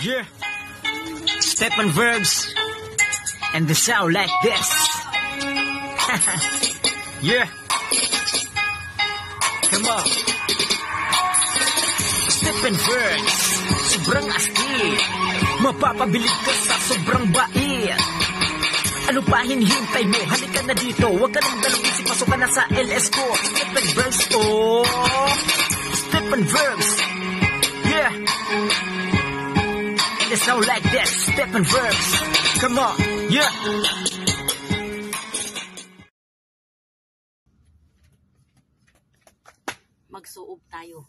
Yeah, Stephen verbs, and the sound like this. Yeah, come on. Stephen verbs, sobrang astig. Mapapabilig ka sa sobrang bait. Ano pa hinihintay mo? Halika na dito. Huwag ka nang dalawin, pasok ka na sa LS ko. Stephen verbs, oh, Stephen verbs. Yeah, and the sound like this. Stephen verbs, come on. Yeah. Magsuob tayo.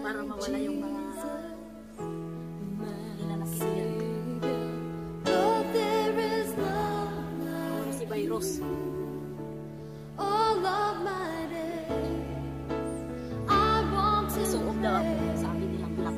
Para mawala yung mga nilalakyan. Si virus. Magsuob daw ako. Sabi nilang black.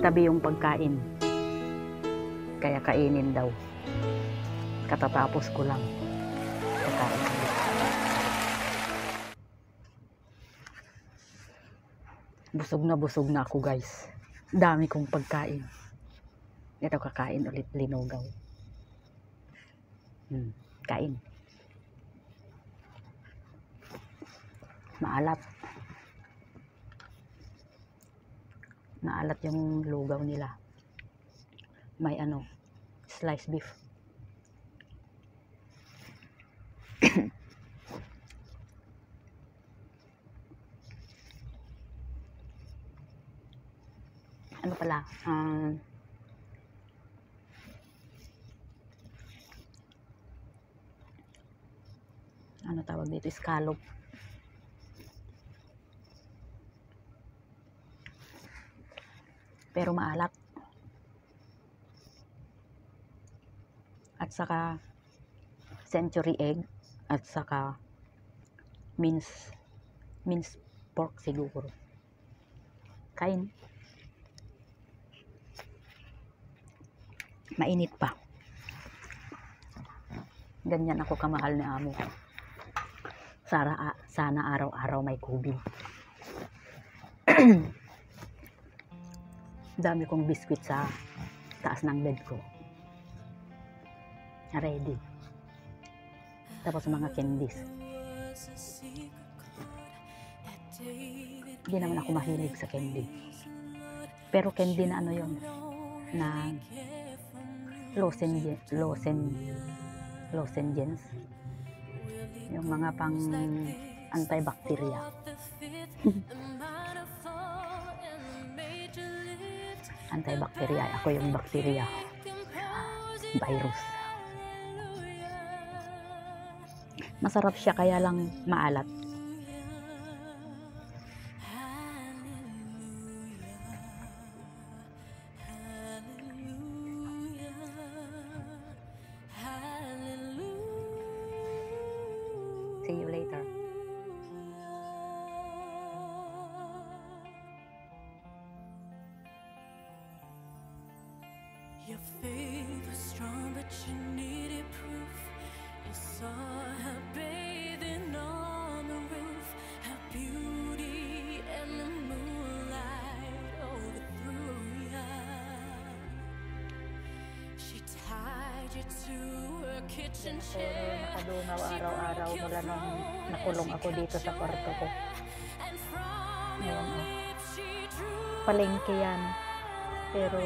itabi yung pagkain. Kaya kainin daw. Katatapos ko lang. Kakain ulit. Busog na ako guys. Dami kong pagkain. Ito kakain ulit linugaw. Kain. Maalat. Maalat yung lugaw nila. May sliced beef. Ano pala? Ano tawag dito? Scallop. Pero maalat. At saka century egg. At saka minced pork siguro. Kain. Mainit pa. Ganyan ako kamahal ni amo. Sana araw-araw may kubing. Dami kong biskwit sa taas ng bed ko. Ready. Tapos mga candies. Hindi naman ako mahilig sa candy. Pero candy na yon, na lozenges. Yung mga pang antibacteria. Antibacteria. Ako yung bacteria. Virus. Masarap siya kaya lang maalat. See you later. Your faith was strong, but you needed proof. You saw her bathing on the roof, her beauty and the moonlight overthrew ya. She tied you to her kitchen chair. Nakadungaw araw-araw mula nung nakulong ako dito sa kwarto ko. Ngayon, palengke yan. Pero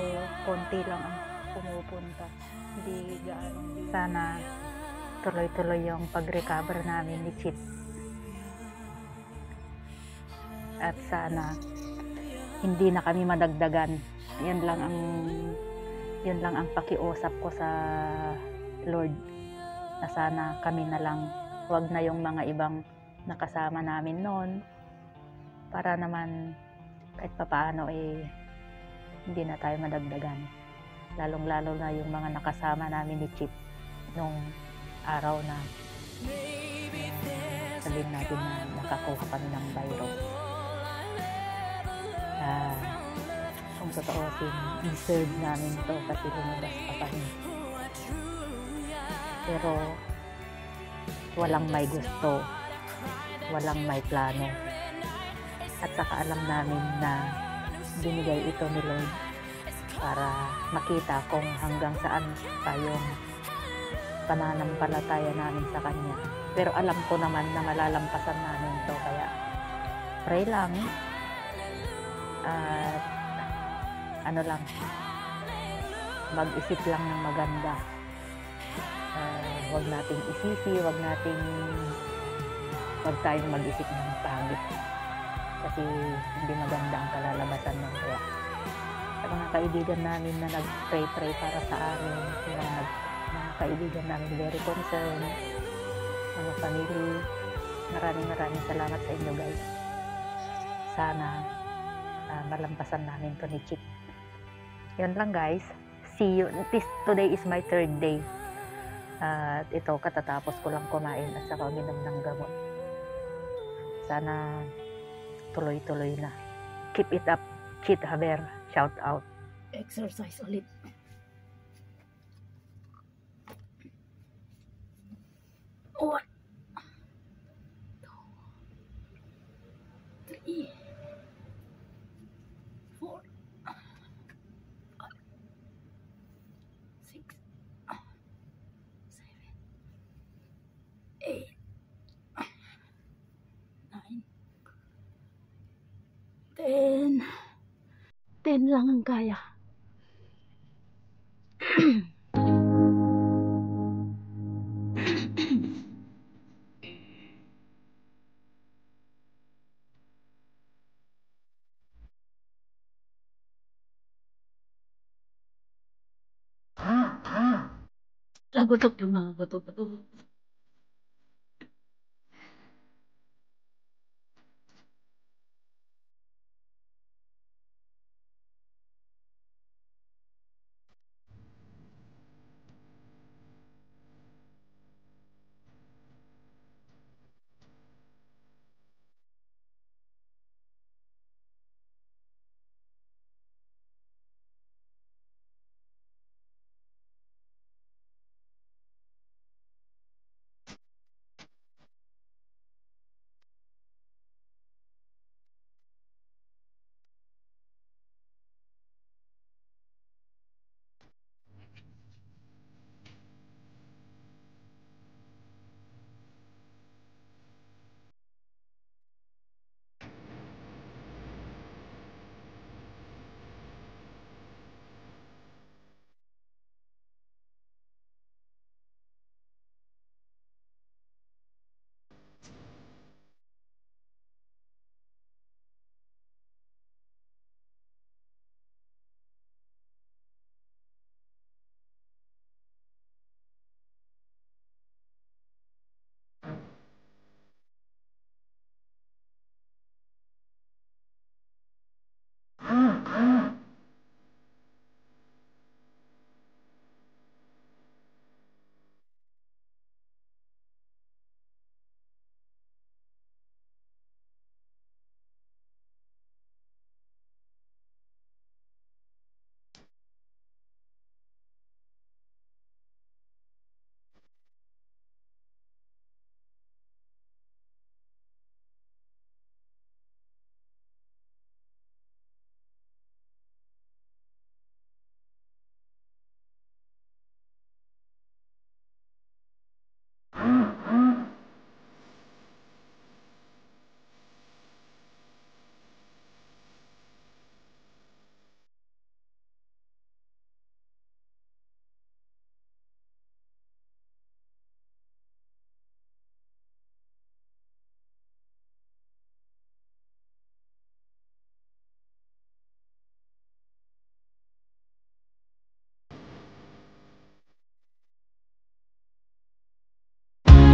konti lang ang pumupunta. Hindi gaano. Sana tuloy-tuloy yung pag-recover namin ni Chip. At sana hindi na kami madagdagan. Yan lang ang pakiusap ko sa Lord. Na sana kami na lang, wag na yung mga ibang nakasama namin noon, para naman kahit papaano hindi na tayo madagdagan, lalong-lalo na yung mga nakasama namin ni Chip nung araw na sabihin natin na nakakuha kami ng virus. Kung totoosin, deserve namin to kasi lumabas pa kami. Pero walang may gusto, walang may plano. At saka alam namin na binigay ito ni Lord para makita kung hanggang saan tayong pananampalataya namin sa Kanya. Pero alam ko naman na malalampasan namin ito, kaya pray lang at mag-isip lang ng maganda. Wag nating isisi, wag tayong mag-isip ng pangit. Kasi hindi maganda ang kalalabasan ng kaya. Sa mga kaibigan namin na nag-pray para sa amin, mga kaibigan namin very concerned, mga family, maraming salamat sa inyo guys. Sana malampasan namin to ni Chip. Yun lang guys. See you. Today is my 3rd day. At ito, katatapos ko lang kumain at saka uminom ng gamot. Sana tuloy-tuloy na. Keep it up, Chit Haber. Shout out. Exercise ulit. Oh. 2, 3. 4, 6, 7, 8, 9, 10. 10 lang ang kaya. Nagutok yung mga bato-bato.